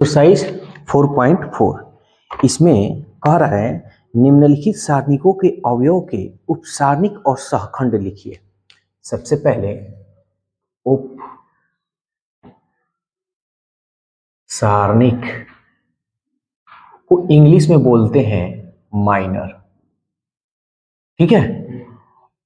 Exercise 4.4 इसमें कह रहा है निम्नलिखित सारणिकों के अवयव के उपसारणिक और सहखंड लिखिए। सबसे पहले उप सारणिक को इंग्लिश में बोलते हैं माइनर, ठीक है,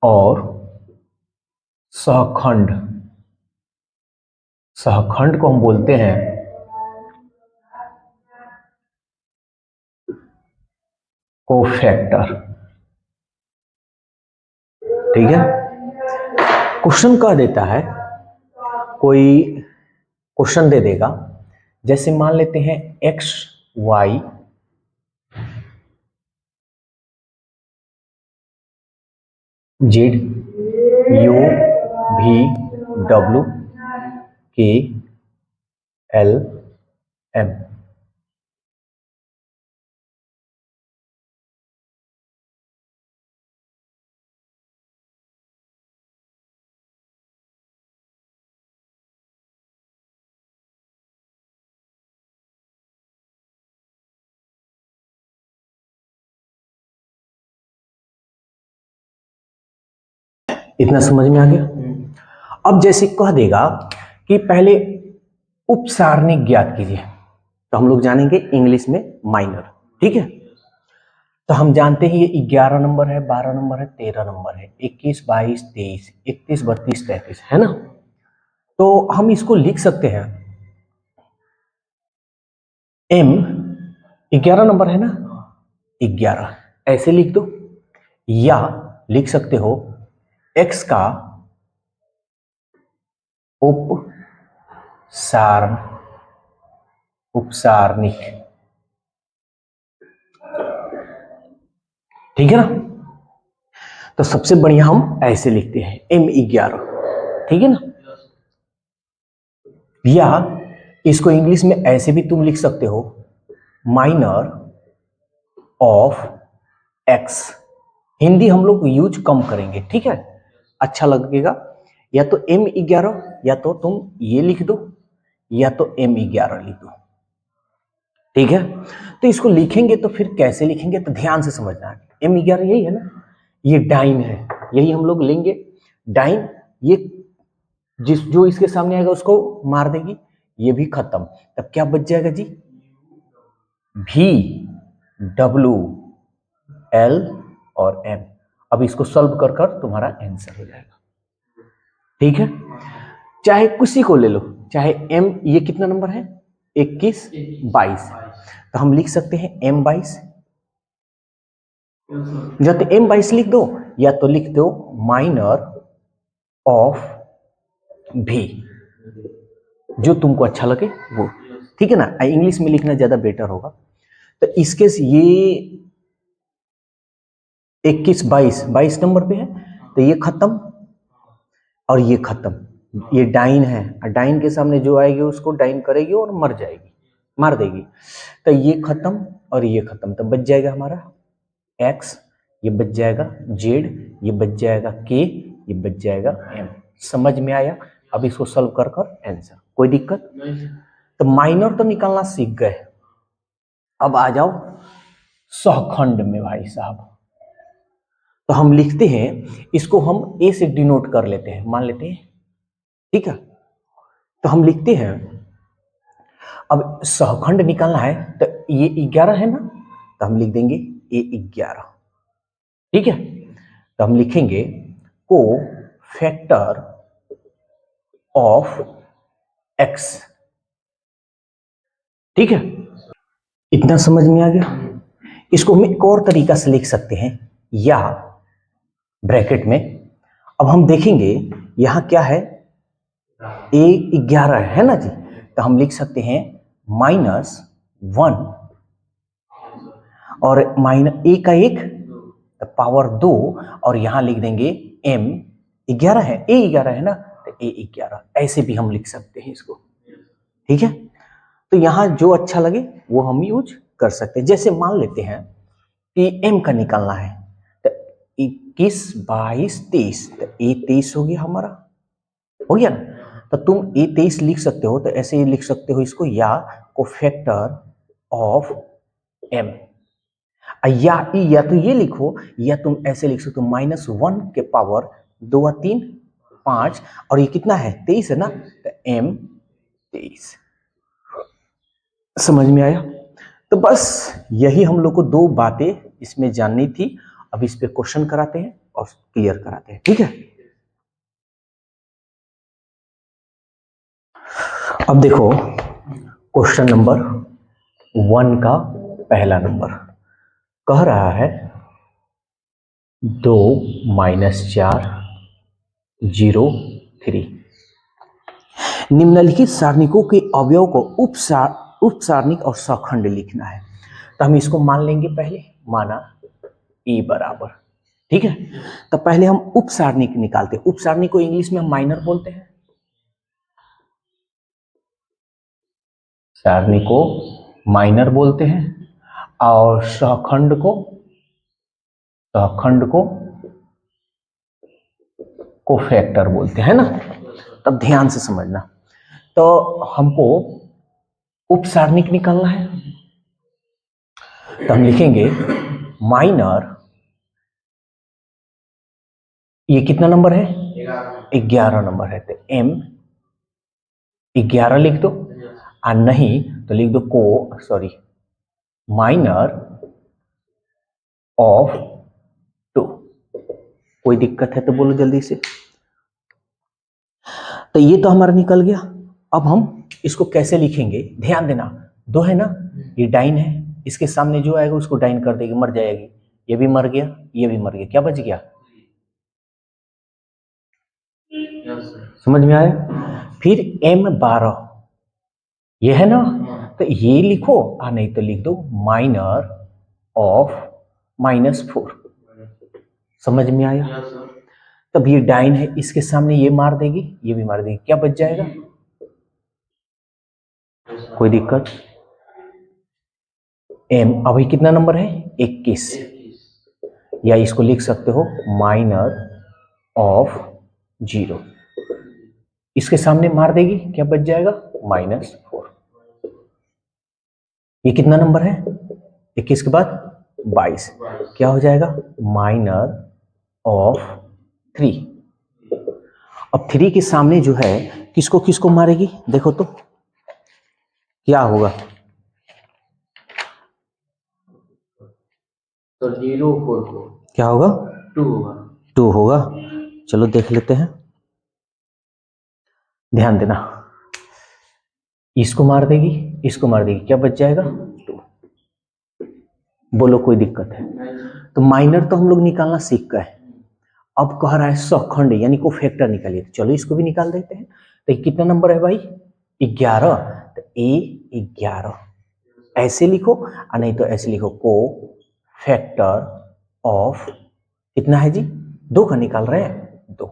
और सहखंड सहखंड को हम बोलते हैं कोफैक्टर, ठीक है। क्वेश्चन कह देता है, कोई क्वेश्चन दे देगा, जैसे मान लेते हैं X Y Z U V W K L M. इतना समझ में आ गया। अब जैसे कह देगा कि पहले उपसारणिक ज्ञात कीजिए, तो हम लोग जानेंगे इंग्लिश में माइनर, ठीक है। तो हम जानते हैं ये 11 नंबर है, 12 नंबर है, 13 नंबर है, 21 22 23 31 32 33 है ना। तो हम इसको लिख सकते हैं m 11 नंबर है ना, 11 ऐसे लिख दो, या लिख सकते हो x का उपसारणिक, ठीक है ना। तो सबसे बढ़िया हम ऐसे लिखते हैं m11, ठीक है ना। या इसको इंग्लिश में ऐसे भी तुम लिख सकते हो माइनर ऑफ x। हिंदी हम लोग यूज कम करेंगे, ठीक है, अच्छा लगेगा। या तो m11, या तो तुम ये लिख दो, या तो m11 लिख दो, ठीक है। तो इसको लिखेंगे तो फिर कैसे लिखेंगे, तो ध्यान से समझना है। m11 यही है ना, ये डाइन है, यही हम लोग लेंगे डाइन। ये जो इसके सामने आएगा उसको मार देगी, ये भी खत्म। तब क्या बच जाएगा जी, V W L और M। अब इसको सॉल्व कर कर तुम्हारा आंसर हो जाएगा, ठीक है। चाहे किसी को ले लो, चाहे M, ये कितना नंबर है 21 22, तो हम लिख सकते हैं M22, या तो M22 लिख दो, या तो लिख दो माइनर ऑफ V, जो तुमको अच्छा लगे वो, ठीक है ना। इंग्लिश में लिखना ज्यादा बेटर होगा। तो इसके ये 21 22 नंबर पे है, तो ये खत्म और ये खत्म। ये डाइन है, डाइन के सामने जो आएगी उसको डाइन करेगी और मर जाएगी, मार देगी। तो ये खत्म और ये खत्म, तो बच जाएगा हमारा x, ये बच जाएगा z, ये बच जाएगा k, ये बच जाएगा m। समझ में आया। अब इसको सॉल्व कर कर आंसर, कोई दिक्कत नहीं। तो माइनर तो निकालना सीख गए, अब आ जाओ सहखंड में भाई साहब। तो हम लिखते हैं, इसको हम a से डिनोट कर लेते हैं, मान लेते हैं, ठीक है। तो हम लिखते हैं, अब सहखंड निकालना है, तो ये 11 है ना, तो हम लिख देंगे a11, ठीक है। तो हम लिखेंगे को फैक्टर ऑफ x, ठीक है। इतना समझ में आ गया। इसको हम एक और तरीका से लिख सकते हैं, या ब्रैकेट में। अब हम देखेंगे यहां क्या है, a11 है ना जी, तो हम लिख सकते हैं -1 और माइनस a का 1 पावर 2, और यहां लिख देंगे m11 है, a11 है ना, तो a11 ऐसे भी हम लिख सकते हैं इसको, ठीक है। तो यहां जो अच्छा लगे वो हम यूज कर सकते हैं। जैसे मान लेते हैं कि m का निकालना है, तो 21 22 23, तो a23 हो गया हमारा, हो गया ना। तो तुम a23 लिख सकते हो, तो ऐसे ही लिख सकते हो इसको, या कोफैक्टर ऑफ m। या तो ये लिखो, या तुम ऐसे लिख सकते हो -1 के पावर 2 और 3 5, और ये कितना है 23 है ना, तो m 23। समझ में आया? तो बस यही हम लोग को दो बातें इसमें जाननी थी। अब इस पे क्वेश्चन कराते हैं और क्लियर कराते हैं, ठीक है? अब देखो क्वेश्चन नंबर 1 का पहला नंबर कह रहा है 2 - 4 0 3। निम्नलिखित सारणिकों के अवयव को उपसारणिक और सखंड लिखना है। तो हम इसको मान लेंगे, पहले माना E बराबर, ठीक है? तो पहले हम उपसारणिक निकालते हैं। उपसारणिक को इंग्लिश में हम माइनर बोलते हैं, सारणी को माइनर बोलते हैं, और सहखंड को कोफैक्टर बोलते हैं ना। तब ध्यान से समझना। तो हमको उपसारणिक निकालना है, तो हम लिखेंगे माइनर, ये कितना नंबर है 11 नंबर है, तो m 11 लिख दो, और नहीं तो लिख दो माइनर ऑफ 2। कोई दिक्कत है तो बोलो जल्दी से। तो ये तो हमारा निकल गया। अब हम इसको कैसे लिखेंगे, ध्यान देना। 2 है ना, ये डाइन है, इसके सामने जो आएगा उसको डाइन कर देगी, मर जाएगी। ये भी मर गया, ये भी मर गया, क्या बच गया? समझ में आया? फिर m 12 ये है ना, तो ये लिखो, नहीं तो लिख दो माइनर ऑफ -4। समझ में आया? तब ये डाइन है, इसके सामने ये मार देगी, ये भी मार देगी, क्या बच जाएगा? कोई दिक्कत? m अभी कितना नंबर है 21, या इसको लिख सकते हो माइनर ऑफ 0। इसके सामने मार देगी, क्या बच जाएगा? -4। ये कितना नंबर है 21 के बाद 22, क्या हो जाएगा? Minor of 3। अब 3 के सामने जो है किसको किसको मारेगी, देखो तो क्या होगा? तो 0 4 क्या होगा? 2 होगा। 2 होगा। चलो देख लेते हैं, ध्यान देना। इसको मार देगी, इसको मार देगी, क्या बच जाएगा? 2। बोलो कोई दिक्कत है? तो माइनर तो हम लोग निकालना सीख गए। अब कह रहा है सखंड यानी को फैक्टर निकालिए, तो चलो इसको भी निकाल देते हैं। तो कितना नंबर है भाई 11, तो a 11 ऐसे लिखो, और नहीं तो ऐसे लिखो को फैक्टर ऑफ कितना है जी 2 का निकाल रहे हैं 2।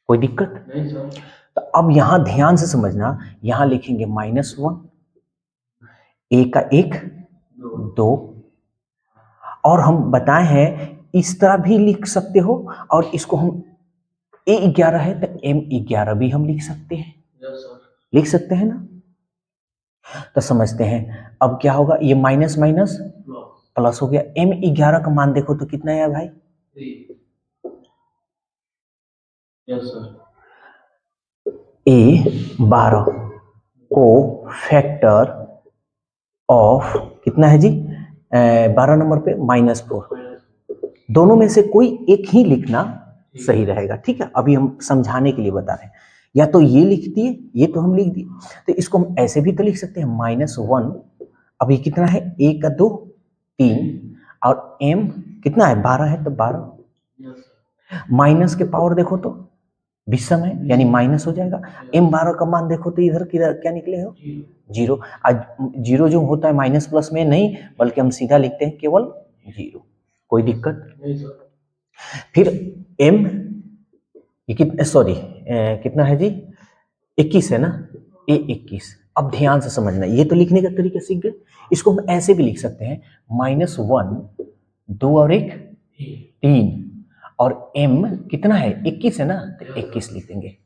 कोई दिक्कत नहीं सर? तो अब यहां ध्यान से समझना, यहां लिखेंगे -1, a का 1 2, और हम बताए हैं इस तरह भी लिख सकते हो, और इसको हम a 11 है तो m 11 भी हम लिख सकते हैं। लिख सकते हैं ना? तो समझते हैं अब क्या होगा, ये माइनस माइनस प्लस हो गया। m 11 का मान देखो तो कितना है भाई 3। a 12 को फैक्टर ऑफ कितना है जी 12 नंबर पे -4। दोनों में से कोई एक ही लिखना सही रहेगा, ठीक है? अभी हम समझाने के लिए बता रहे हैं। या तो ये लिख दिए, ये तो हम लिख दिए, तो इसको हम ऐसे भी तो लिख सकते हैं -1। अभी कितना है a का 2 3, और m कितना है 12 है, तो 12 माइनस के पावर देखो तो विषम है यानी माइनस हो जाएगा। m 12 का मान देखो तो इधर क्या निकले हो 0। आज 0 जो होता है माइनस प्लस में नहीं, बल्कि हम सीधा लिखते हैं केवल 0। कोई दिक्कत नहीं सर? फिर m ये कितना है जी 21 है ना, a 21। अब ध्यान से समझना, ये तो लिखने का तरीका सीख गए। इसको हम ऐसे भी लिख सकते हैं -1 2 और 1 3, और m कितना है 21 है ना, तो 21 लिख देंगे।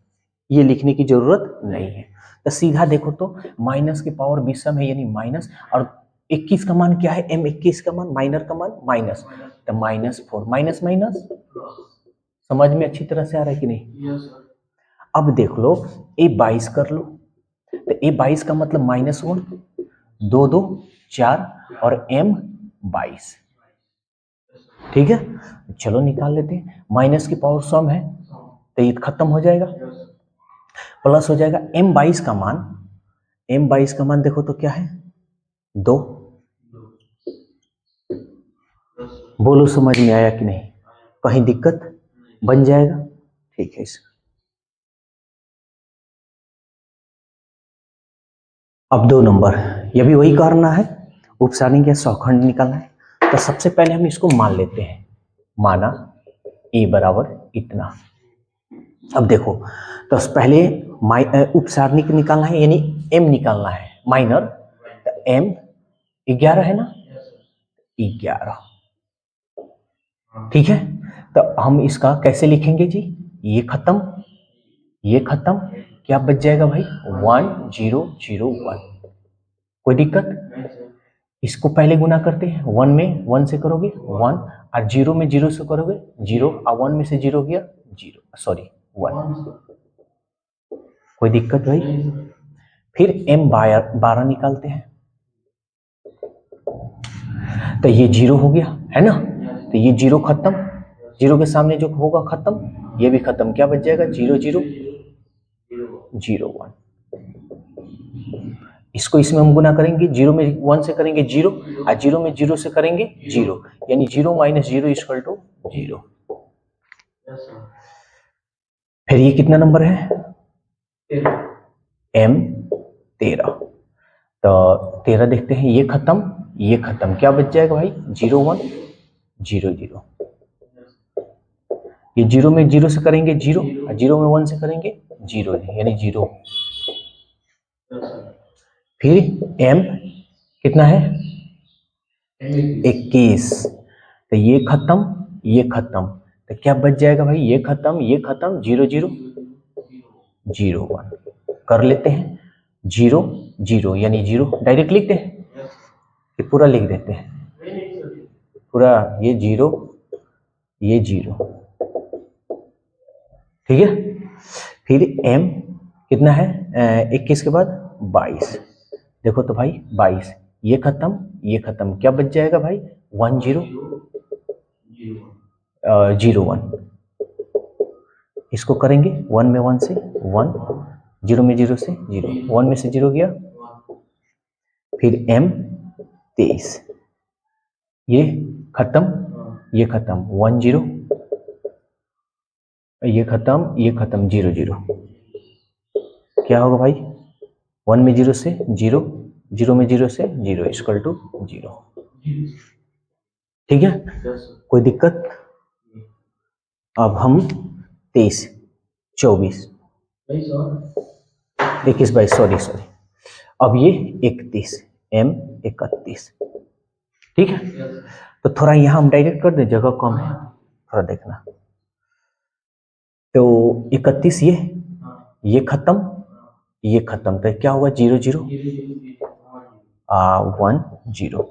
ये लिखने की जरूरत नहीं है। तो सीधा देखो तो माइनस की पावर विषम है यानी माइनस, और 21 का मान क्या है, m21 का मान, माइनर का मान माइनस, तो -4 माइनस माइनस, समझ में अच्छी तरह से आ रहा है कि नहीं? अब देख लो a22 कर लो, तो a22 का मतलब -1, 2 2 4 और m22, ठीक है। चलो निकाल लेते हैं, माइनस की पावर सम है तो ये खत्म हो जाएगा, प्लस हो जाएगा m22 का मान देखो तो क्या है, 2। बोलो समझ में आया कि नहीं, कहीं दिक्कत? बन जाएगा, ठीक है। इस अब 2 नंबर, ये भी वही करना है, उपसारणिक या सौखंड निकालना है। तो सबसे पहले हम इसको मान लेते हैं, माना a बराबर इतना। अब देखो तो पहले उपसारणिक निकालना है यानी m निकालना है, माइनर, तो m 11 है ना, 11, ठीक है। तो हम इसका कैसे लिखेंगे जी, ये खत्म, ये खत्म, क्या बच जाएगा भाई, 1001। कोई दिक्कत? इसको पहले गुना करते हैं, 1 में 1 से करोगे 1, और 0 में 0 से करोगे 0, और 1 में से 0 गया 0, सॉरी 1। कोई दिक्कत भाई? फिर m12 निकालते हैं, तो ये 0 हो गया है ना, तो ये 0 खत्म, 0 के सामने जो होगा खत्म, ये भी खत्म, क्या बच जाएगा, 0 0 0 1। इसको इसमें हम गुना करेंगे, 0 में 1 से करेंगे 0, और 0 में 0 से करेंगे 0, यानी 0 - 0 इक्वल टू 0। फिर ये कितना नंबर है, m13। तो 13 देखते हैं, ये खत्म, ये खत्म, क्या बच जाएगा भाई, 0 1 0 0। ये 0 में 0 से करेंगे 0, और 0 में 1 से करेंगे 0, यानी 0। फिर m कितना है, 21। तो ये खत्म, ये खत्म, तो क्या बच जाएगा भाई, ये खत्म, ये खत्म, 0 0 0 1 कर लेते हैं, 0 0 यानी 0 डायरेक्ट लिखते हैं कि पूरा लिख देते हैं, पूरा, ये 0 ये 0, ठीक है। फिर m कितना है, 21 के बाद 22, देखो तो भाई 22, ये खत्म, ये खत्म, क्या बच जाएगा भाई, 1 0 0 1। इसको करेंगे 1 में 1 से 1, 0 में 0 से 0, 1 में से 0 गया, फिर m 23, ये खत्म, ये खत्म, 1 0, ये खत्म, ये खत्म, 0 0, क्या होगा भाई, 1 में 0 से 0, 0 में 0 से 0 इक्वल टू 0, ठीक है। कोई दिक्कत? अब हम 23 24 21 22, सॉरी, अब ये 31, m 31, ठीक है। तो थोड़ा यहाँ हम डायरेक्ट कर दें, जगह कम है, थोड़ा देखना। तो 31, ये खत्म, ये खत्म, तो क्या होगा, 0 0 1 0,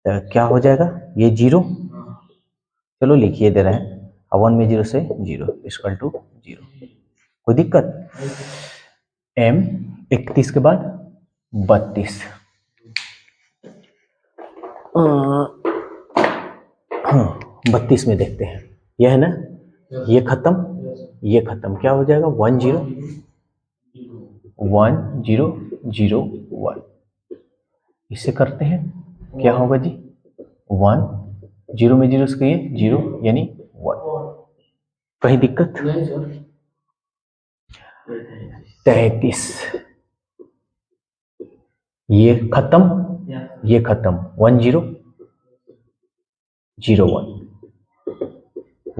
तो क्या हो जाएगा, ये 0, चलो लिखिए दे रहे हैं, 1 में 0 से 0 इक्वल टू 0। कोई दिक्कत? m 31 के बाद 32, हाँ 32 में देखते हैं, यह है ना, ये खत्म, ये खत्म, क्या हो जाएगा, 1 0 1 0 0 1। इसे करते हैं, क्या होगा जी, 1, 0 में 0 से कहिए 0, यानी 1। कहीं दिक्कत? 33, ये खत्म, ये खत्म, 1 0 0 1,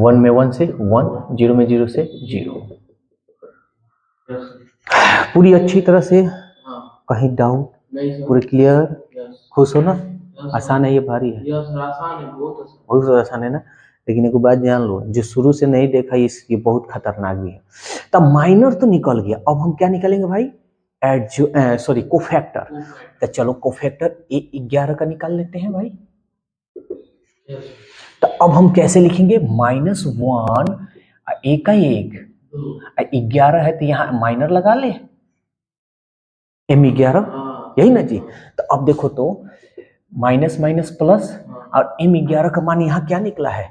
1 में 1 से 1, 0 में 0 से 0। पूरी अच्छी तरह से, कहीं डाउट? पूरी क्लियर? खुश हो ना? आसान है, ये भारी है? बहुत आसान है ना। लेकिन एक बात जान लो, जो शुरू से नहीं देखा ये बहुत खतरनाक भी है। तब माइनर तो निकल गया, अब हम क्या निकालेंगे भाई? Sorry cofactor. तो चलो कोफैक्टर A11 का निकाल लेते हैं भाई। तो अब हम कैसे लिखेंगे? -1 A का 1 11 है तो यहाँ माइनर लगा ले, M11 यही ना जी। तो अब देखो तो माइनस माइनस प्लस और M11 का मान यहाँ क्या निकला है?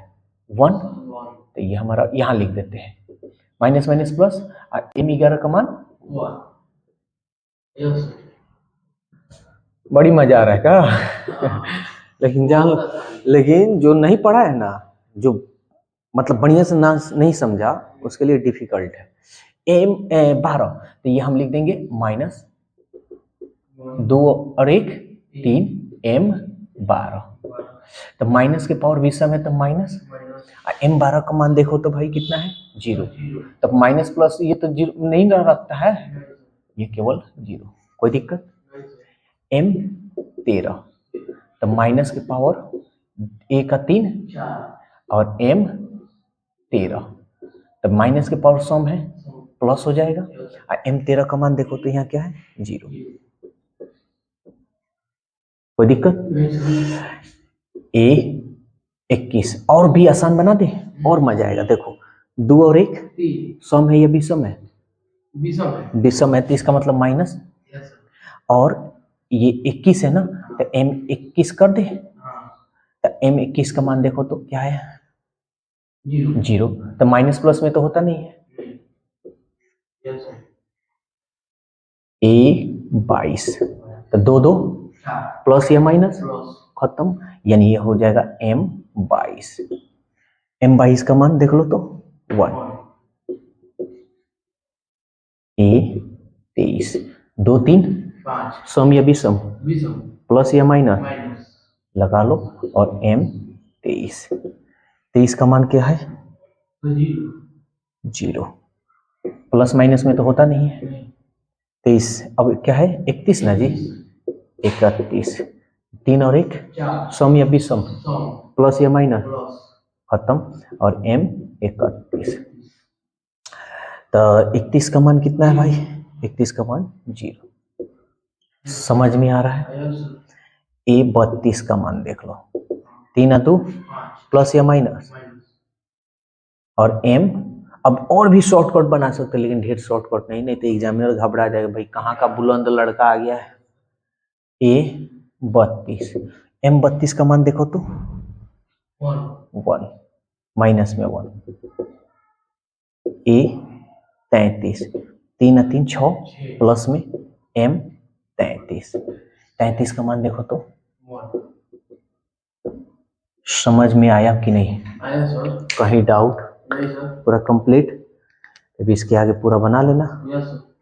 1। तो ये हमारा यहाँ लिख देते हैं माइनस माइनस प्लस और M11 का मान 1। बड़ी मजा आ रहा है का? लेकिन जान, लेकिन जो नहीं पढ़ा है ना, जो मतलब बढ़िया से ना नहीं समझा, उसके लिए डिफिकल्ट है। M12 तो ये हम लिख देंगे -2 और 1 3 M12। तो माइनस के पावर विषम है तो माइनस, M12 का मान देखो तो भाई कितना है? 0। तब माइनस प्लस ये तो 0 नहीं रखता है, ये केवल 0। कोई दिक्कत? M13 तो माइनस के पावर A का 3 और M13 तो माइनस के पावर सम है, प्लस हो जाएगा। और M13 का मान देखो तो यहाँ क्या है? 0। कोई दिक्कत? A21 और भी आसान बना दे और मजा आएगा। देखो 2 और 1 सम है या विषम है? विषम है तो इसका मतलब माइनस, और ये 21 है ना, तो M21 कर दे। तो M21 का मान देखो तो क्या है? 0। तो माइनस प्लस में तो होता नहीं है। A22 तो 2 2 प्लस या माइनस खत्म, यानी ये हो जाएगा M22। M22 का मान देख लो तो 1। A23 2 3 सम या विषम? प्लस या माइनस लगा लो, और M23 23 का मान क्या है? 0। प्लस माइनस में तो होता नहीं है। 23 अब क्या है? 31 ना जी, 31 3 और 1 सम या विषम? प्लस या माइनस खत्म, और M31। तो 31 का मान कितना है भाई? 31 का मान 0। समझ में आ रहा है? A32 का मान देख लो, 3 2 प्लस या माइनस, और M अब और भी शॉर्टकट बना सकते, लेकिन ढेर शॉर्टकट नहीं तो एग्जामिनर घबरा जाएगा, भाई कहाँ का बुलंद लड़का आ गया है। A32 M32 का मान देखो तो 1 माइनस में 1। A33 3 3 6 प्लस में M33 33 का मान देखो तो 1। समझ में आया कि नहीं? आया सर। कहीं डाउट? पूरा कंप्लीट? अभी इसके आगे पूरा बना लेना। Yes sir.